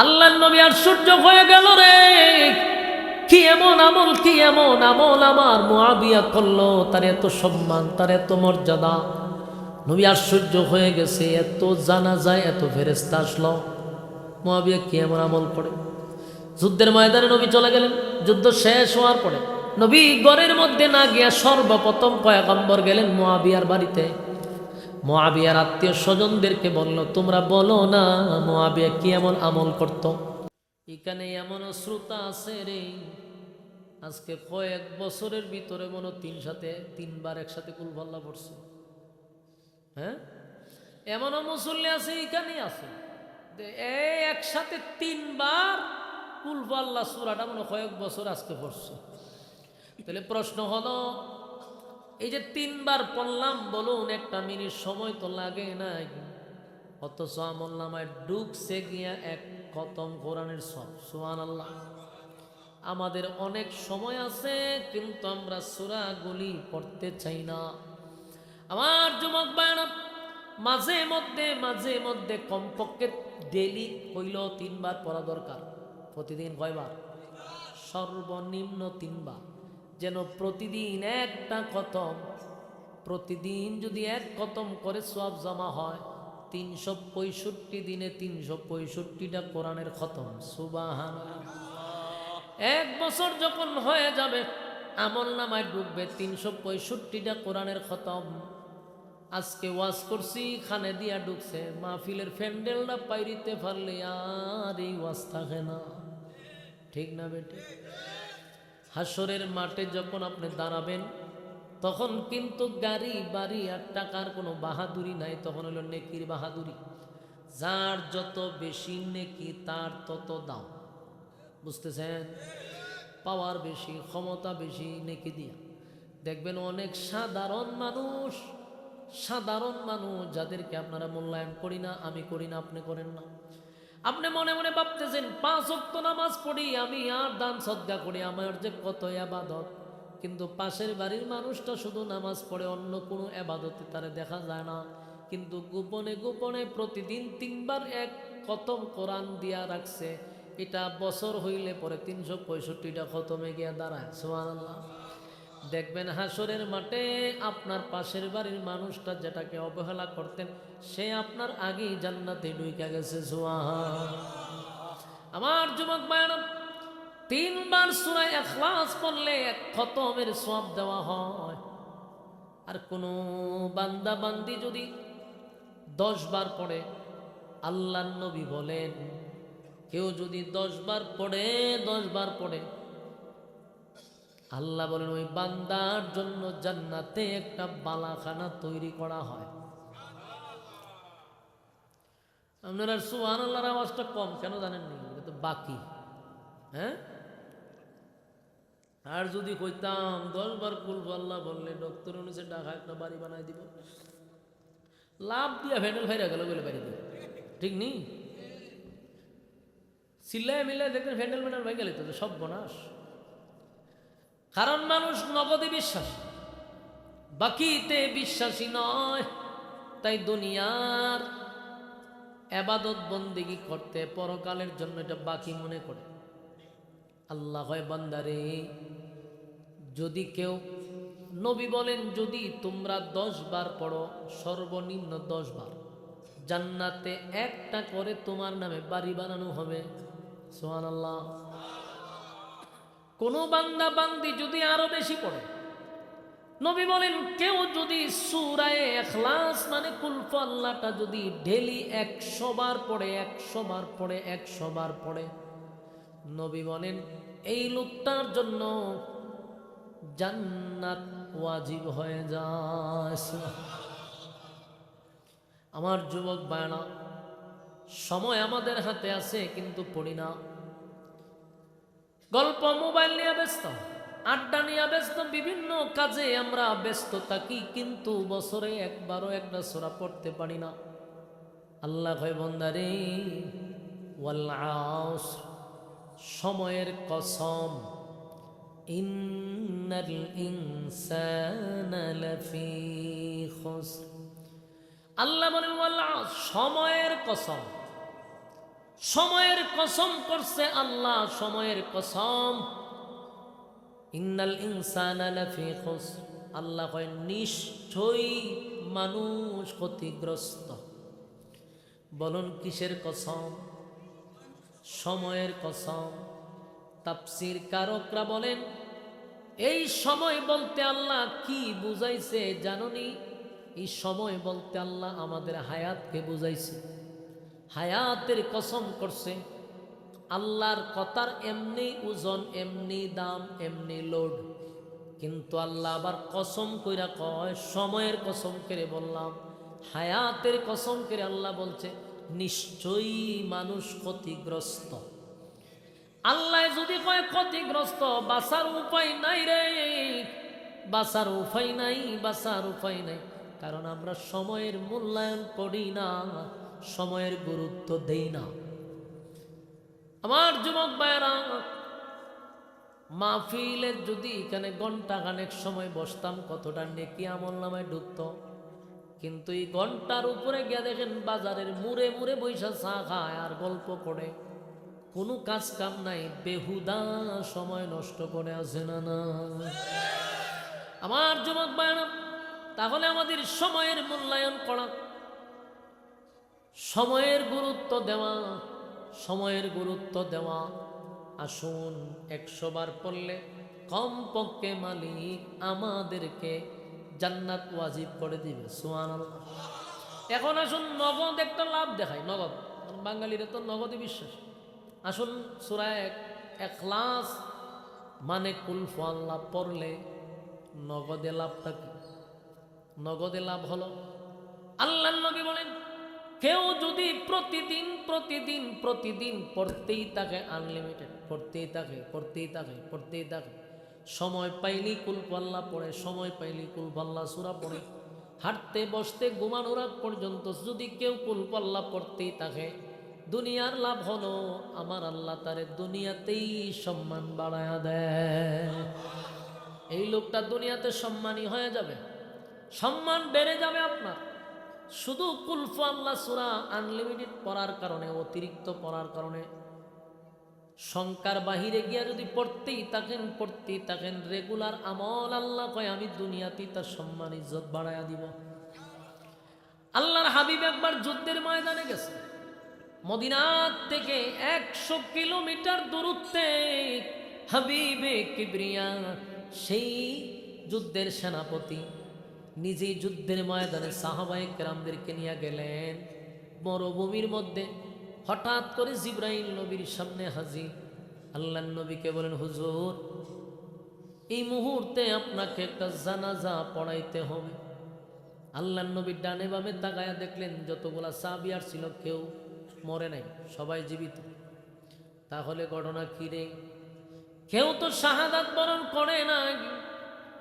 আল্লাহর নবী আশ্চর্য হয়ে গেল রে, কি এমন আমল, কি এমন আমল আমার মুআবিয়া করলো, তার এত সম্মান, তার এত মর্যাদা। নবী আশ্চর্য হয়ে গেছে, এত জানা যায়, এত ফেরেশতা আসলো, মুআবিয়া কি এমন আমল করে। যুদ্ধের ময়দানে নবী চলে গেলেন। যুদ্ধ শেষ হওয়ার পরে নবী ঘরের মধ্যে না গিয়া সর্বপ্রথম পয়গম্বর গেলেন মুআবিয়ার বাড়িতে। মুআবিয়ার আত্মীয় স্বজনদেরকে বলল, তোমরা বলো না মুআবিয়া কি এমন আমল করত। এখানে এমন শ্রোতা আছে রে, আজকে কয়েক বছরের ভিতরে মনে তিনবার একসাথে কুল আল্লাহ পড়ছে। হ্যাঁ, এমনও মুসল্লি আছে, এখানে আছে এই একসাথে তিনবার কুল আল্লাহ সূরাটা মনে কয়েক বছর আজকে পড়ছে। তাহলে প্রশ্ন হলো, এই যে তিনবার পড়লাম, বলুন একটা মিনিট সময় তো লাগে নাই, অথচ আমল নামায় ঢুকছে গিয়া এক খতম কোরআনের সব। সুবহানাল্লাহ। আমাদের অনেক সময় আছে কিন্তু আমরা সূরাগুলি পড়তে চাই না। আমার যুবক ভাইরা, মাঝে মধ্যে কমপক্ষে ডেলি হইলেও তিনবার পড়া দরকার। প্রতিদিন কয়বার? সর্বনিম্ন তিনবার, যেন প্রতিদিন একটা খতম। প্রতিদিন যদি এক খতম করে সওয়াব জমা হয়, 365 দিনে 365টা কোরআনের খতম। সুবহানাল্লাহ। এক বছর যখন হয়ে যাবে, আমল নামায় ঢুকবে 365টা কোরআনের খতম। আজকে ওয়াজ করছি, খানে দিয়া ঢুকছে, মাহফিলের প্যান্ডেলটা পাইরিতে পারলে আর এই ওয়াজ থাকে না। ঠিক না বেটি? হাসরের মাঠে যখন আপনি দাঁড়াবেন, তখন কিন্তু গাড়ি বাড়ি আর টাকার কোনো বাহাদুরি নাই, তখন হলো নেকির বাহাদুরি। যার যত বেশি নেকি তার তত দাম। বুঝতেছেন? পাওয়ার বেশি, ক্ষমতা বেশি, নেকি দিয়া। দেখবেন অনেক সাধারণ মানুষ যাদেরকে আপনারা মূল্যায়ন করি না, আমি করি না, আপনি করেন না। আপনি মনে মনে ভাবতেছেন 5 ওয়াক্ত নামাজ পড়ি আমি, আর দান সদকা করি, আমার যে কত ইবাদত। কিন্তু পাশের বাড়ির মানুষটা শুধু নামাজ পড়ে, অন্য কোনো ইবাদতে তারে দেখা যায় না, কিন্তু গোপনে গোপনে প্রতিদিন 3বার এক খতম কোরআন দিয়া রাখছে। এটা বছর হইলে পরে 365টা খতমে গিয়া দাঁড়ায়। সুবহানাল্লাহ। দেখবেন হাসরের মাঠে আপনার পাশের বাড়ির মানুষটা যেটাকে অবহেলা করতেন, সে আপনার আগেই জান্নাতে ঢুকে গেছে। সুবহান। আমার যুবক ভাইরা, 3বার সূরা ইখলাস পড়লে এক খতমের সওয়াব দেওয়া হয়। আর কোন বান্দা বান্দি যদি 10 বার পড়ে, আল্লাহর নবী বলেন, কেউ যদি 10 বার পড়ে, আল্লাহ বলেন ওই বান্দার জন্য জান্নাতে একটা বালাখানা তৈরি করা হয়। আপনারা সুবহানাল্লাহর আওয়াজটা কম কেন জানেন নি? এটা তো বাকি। হ্যাঁ, আর যদি কইতাম 10 বার কুল আল্লাহ বললে ডক্টর অনুসে ঢাকা একটা বাড়ি বানাই দিব, লাভ দিয়া ভ্যান্ডেল ভাইরা গেল বলে বাড়ি দিব। ঠিক নি? চিল্লায় মিল্লায় দেখবেন ভ্যান্ডেল ভাই গেলে তো সব বনাশ। কারণ মানুষ নগদে বিশ্বাসী, বাকিতে বিশ্বাসী নয়। তাই দুনিয়ার ইবাদত বন্দেগী করতে পরকালের জন্য এটা বাকি মনে করে। আল্লাহ হয় বান্দারে, যদি কেউ, নবী বলেন, যদি তোমরা 10 বার পড়ো, সর্বনিম্ন 10 বার, জান্নাতে একটা করে তোমার নামে বাড়ি বানানো হবে। সুবহানাল্লাহ। কোন বান্দা বান্দি যদি আরো বেশি পড়ে, নবী বলেন কেউ যদি সূরা ইখলাস মানে কুল আল্লাহটা যদি ডেইলি 100 বার পড়ে, নবী বলেন এই লোকটার জন্য জান্নাত ওয়াজিব হয়ে যায়। আমার যুবক ভাইরা, সময় আমাদের হাতে আছে কিন্তু পড়ি না। গল্প, মোবাইল নিয়ে ব্যস্ত, আড্ডা নিয়ে ব্যস্ত, বিভিন্ন কাজে আমরা ব্যস্ত থাকি, কিন্তু বছরে একবারও একটা সূরা পড়তে পারি না। আল্লাহ কয় বান্দারে, ওয়াল আসর, সময়ের কসম, ইন্নাল ইনসানা লাফি খুসর। আল্লাহ বলেন ওয়াল আসর, সময়ের কসম, সময়ের কসম করছে আল্লাহ, সময়ের কসম। ইন্নাল ইনসানা লাফি খুসর, আল্লাহ কয় নিশ্চয়ই মানুষ ক্ষতিগ্রস্ত। বলুন কিসের কসম? সময়ের কসম। তাফসীর কারকরা বলেন এই সময় বলতে আল্লাহ কি বুঝাইছে জাননি? এই সময় বলতে আল্লাহ আমাদের হায়াতকে বুঝাইছে। হায়াতের কসম করছে। আল্লাহর কথার এমনি ওজন, এমনি দাম, এমনি লোড, কিন্তু আল্লাহ আবার কসম কইরা কয় সময়ের কসম করে বললাম, হায়াতের কসম করে আল্লাহ বলছে নিশ্চয়ই মানুষ ক্ষতিগ্রস্ত। আল্লাহ যদি কয় ক্ষতিগ্রস্ত, বাঁচার উপায় নাই রে, বাঁচার উপায় নাই, বাঁচার উপায় নাই। কারণ আমরা সময়ের মূল্যায়ন করি না, সময়ের গুরুত্ব দেই না। আমার যুবক ভাইয়েরা, মাহফিলের যদি এখানে ঘন্টা খানেক সময় বসতাম কতটা নেকি আমল নামায় ঢুকতো, কিন্তু এই ঘন্টার উপরে গিয়ে দেখেন বাজারের মুড়ে মুড়ে বৈশা চা খায় আর গল্প করে, কোনো কাজ কাম নাই, বেহুদা সময় নষ্ট করে আছে না না আমার যুবক ভাইয়েরা। তাহলে আমাদের সময়ের মূল্যায়ন করা, সময়ের গুরুত্ব দেওয়া, সময়ের গুরুত্ব দেওয়া। আসুন 100 বার পড়লে কমপক্ষে মালিক আমাদেরকে জান্নাত ওয়াজিব করে দিবে। সুবহানাল্লাহ। এখন আসুন নগদ একটা লাভ দেখাই। নগদ, বাঙালিরা তো নগদে বিশ্বাস। আসুন সূরা ইখলাস মানে কুল হু আল্লাহ পড়লে নগদে লাভটা কি? নগদে লাভ হলো, আল্লাহর নবী বলেন কেউ যদি প্রতিদিন প্রতিদিন প্রতিদিন পড়তেই থাকে, আনলিমিটেড পড়তেই থাকে, পড়তেই থাকে, পড়তেই থাকে, সময় পাইলি কুল হু আল্লাহ পড়ে, সময় পাইলি কুল হু আল্লাহ সূরা পড়ে, হাঁটতে বসতে ঘুমানোর আগ পর্যন্ত যদি কেউ কুল হু আল্লাহ পড়তেই থাকে, দুনিয়ার লাভ হলো আমার আল্লাহ তারে দুনিয়াতেই সম্মান বাড়ায়া দেয়। এই লোকটা দুনিয়াতে সম্মানী হয়ে যাবে, সম্মান বেড়ে যাবে আপনার। শুধু কুল হু আল্লাহ সূরা আনলিমিটেড পড়ার কারণে, অতিরিক্ত পড়ার কারণে, সংখ্যার বাহিরে গিয়া যদি পড়তেই থাকেন, পড়তেই থাকেন, রেগুলার আমল, আল্লাহ কয় আমি দুনিয়াতেই তার সম্মান ইজ্জত বাড়ায়া দিব। আল্লাহর হাবিব একবার যুদ্ধের ময়দানে গেছে, মদিনার থেকে 100 কিলোমিটার দূরত্বে হাবিবে কিবরিয়া সেই যুদ্ধের সেনাপতি নিজেই যুদ্ধের ময়দানে সাহাবায়ে কেরামদেরকে নিয়ে গেলেন। মরুভূমির মধ্যে হঠাৎ করে জিবরাইল নবীর সামনে হাজির। আল্লাহর নবীকে বলেন হুজুর, এই মুহূর্তে আপনাকে একটা জানাজা পড়াইতে হবে। আল্লাহর নবী ডানে বামে তাকায়া দেখলেন যতগুলা সাহাবী ছিল কেউ মরে নাই, সবাই জীবিত। তাহলে ঘটনা কি রে? কেউ তো শাহাদাত বরণ করে নাই,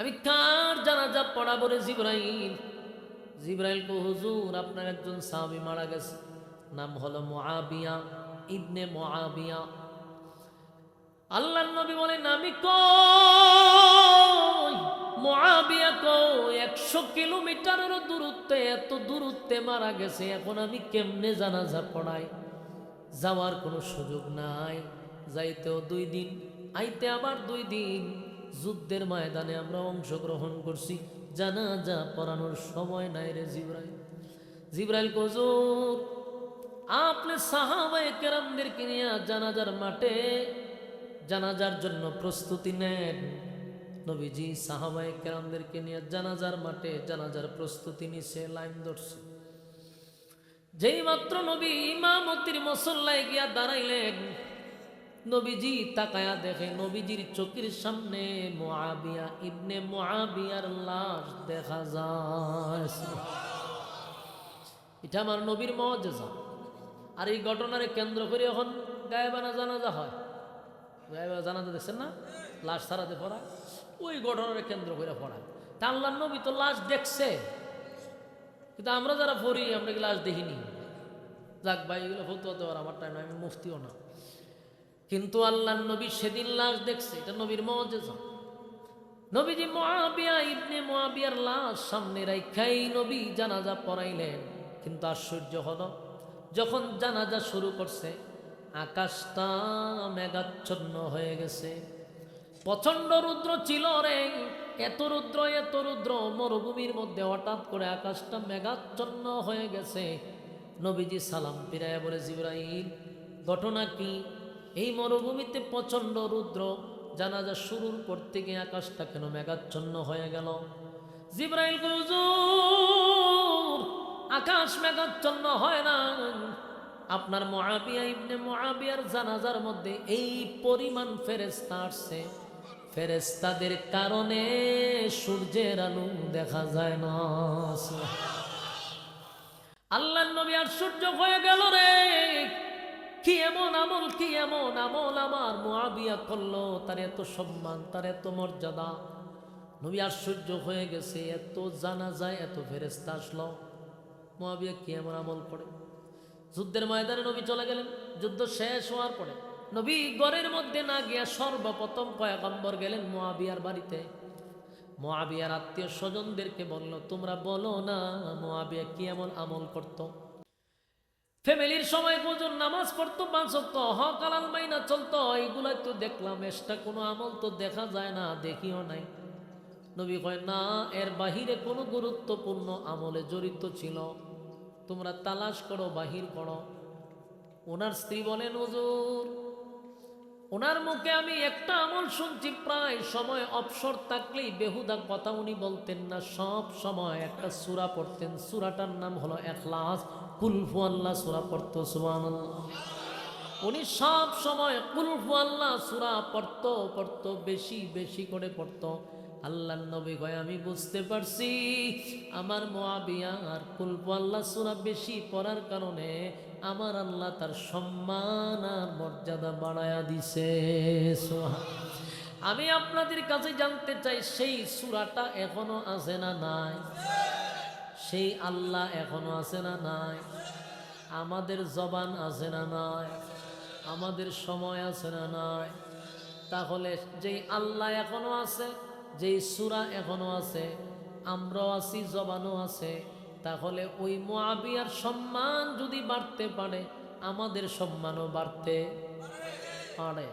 আমি কার জানাজা পড়াবো রে জিবরাইল? জিবরাইল কো হুজুর আপনার একজন সাহাবী মারা গেছে, নাম হলো মুআবিয়া ইবনে মুআবিয়া। আল্লাহর নবী বলেন আমি কই? মুআবিয়া কই? 100 কিলোমিটারের দূরত্বে, এত দূরত্বে মারা গেছে, এখন আমি কেমনে জানাজা পড়াই? যাওয়ার কোনো সুযোগ নাই, যাইতেও 2 দিন, আইতে আবার 2 দিন। যুদ্ধের ময়দানে আমরা অংশগ্রহণ করছি, জানাজা পড়ানোর সময় নাই রে জিবরাইল। জিবরাইল কো হুজুর আপনি সাহাবায়ে কেরামদেরকে নিয়ে জানাজার মাঠে জানাজার জন্য প্রস্তুতি নেন। নবীজি সাহাবায়ে কেরামদেরকে নিয়ে জানাজার মাঠে জানাজার প্রস্তুতি নিছে, লাইন ধরছে। যেই মাত্র নবী ইমামতির মুসল্লায় গিয়া দাঁড়াইলেন, নবীজি তাকায়া দেখে নবীজির চোখের সামনে মুআবিয়া ইবনে মুআবিয়ার লাশ দেখা যায়। এটা আমার নবীর মুআজিজা। আর এই ঘটনারে কেন্দ্র করে এখন গায়েবানা জানাজা হয়। গায়েবানা জানাজা দেখছেন না, লাশ ছাড়াতে পড়া, ওই ঘটনারে কেন্দ্র করে পড়া। তা আল্লাহর নবী তো লাশ দেখছে, কিন্তু আমরা যারা পড়ি আমরা কি লাশ দেখিনি? যাক ভাই, এগুলো ফতোয়া দেওয়ার আমার টাইম, আমি মুফতিও না। কিন্তু আল্লাহর নবী সেদিন লাশ দেখছে, এটা নবীর মুআজিজা। নবীজি মুআবিয়া ইবনে মুআবিয়ার লাশ সামনে রাখাই নবী জানাজা পড়াইলেন। কিন্তু আশ্চর্য হলো, যখন জানাজা শুরু করছে আকাশটা মেঘাচ্ছন্ন হয়ে গেছে। প্রচন্ড রুদ্র ছিল রে, এত রুদ্র মরুভূমির মধ্যে হঠাৎ করে আকাশটা মেঘাচ্ছন্ন হয়ে গেছে। নবীজি সালাম ফিরাইয়া বলে, জিবরাইল ঘটনা কি? এই মরুভূমিতে প্রচন্ড রুদ্র, জানাজা শুরুর পর থেকে আকাশটা কেন মেঘাচ্ছন্ন হয়ে গেল? জিবরাইল কয়, হুজুর আকাশ মেঘাচ্ছন্ন হয় না, আপনার মুআবিয়া ইবনে মুআবিয়ার জানাজার মধ্যে এই পরিমাণ ফেরেশতা আসছে, ফেরেশতাদের কারণে সূর্যের আলো দেখা যায় না। আল্লাহর নবী আশ্চর্য হয়ে গেল রে, কি এমন আমল আমার মুআবিয়া করলো, তার এত সম্মান, তার এত মর্যাদা। নবী আশ্চর্য হয়ে গেছে, এত জানাজায় এত ফেরেশতা আসলো, মুআবিয়া কি এমন আমল করে? যুদ্ধের ময়দানে নবী চলে গেলেন। যুদ্ধ শেষ হওয়ার পরে নবী ঘরের মধ্যে না গিয়া সর্বপ্রথম পয়গম্বর গেলেন মুআবিয়ার বাড়িতে। মুআবিয়ার আত্মীয় স্বজনদেরকে বলল, তোমরা বলো না মুআবিয়া কি এমন আমল করত? ফ্যামিলির সময় পর্যন্ত নামাজ পড়তো, 5 ওয়াক্ত হক হালাল মাইনা চলতো, এইগুলাই তো দেখলাম, এক্সট্রা কোনো আমল তো দেখা যায় না, দেখিও নাই। নবী কয়, না, এর বাহিরে কোনো গুরুত্বপূর্ণ আমলে জড়িত ছিল, তোমরা তালাশ করো, বাহির করো। ওনার স্ত্রী বলেন, হুজুর ওনার মুখে আমি একটা আমল শুনছি, প্রায় সময় অবসর থাকলেই বেহুদা কথা উনি বলতেন না, সব সময় একটা সূরা পড়তেন, সূরাটার নাম হলো ইখলাস, কুল হুয়াল্লাহ সূরা পড়তো। সুবহানাল্লাহ। উনি সব সময় কুল হুয়াল্লাহ সূরা পড়তো, বেশি বেশি করে পড়তো। আল্লাহর নবী কয়, আমি বুঝতে পারছি আমার মুআবিয়া আর কুল হুয়াল্লাহ সূরা বেশি পড়ার কারণে আমার আল্লাহ তার সম্মান আর মর্যাদা বাড়ায়া দিছে। আমি আপনাদের কাছে জানতে চাই, সেই সূরাটা এখনো আছে না নাই? সেই আল্লাহ এখনো আছে না নাই? আমাদের জবান আছে না নাই? আমাদের সময় আছে না নাই? তাহলে যেই আল্লাহ এখনো আছে, যেই সূরা এখনো আছে, আমরাও আছি, জবানও আছে, তাহলে ওই মুআবিয়ার সম্মান যদি বাড়তে পারে, আমাদের সম্মানও বাড়তে পারে।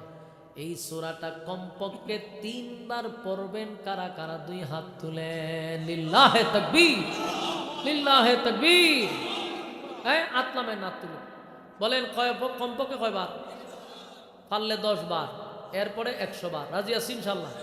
এই সূরাটা কমপক্ষে 3 বার পড়বেন। কারা কারা 2 হাত তুলেন? লিল্লাহে তাকবীর, লিল্লাহে তাকবীর। আতলামে না তুলুন, বলেন কমপক্ষে কয়বার? পারলে 10 বার, এরপরে 100 বার। রাজি আছি ইনশাআল্লাহ?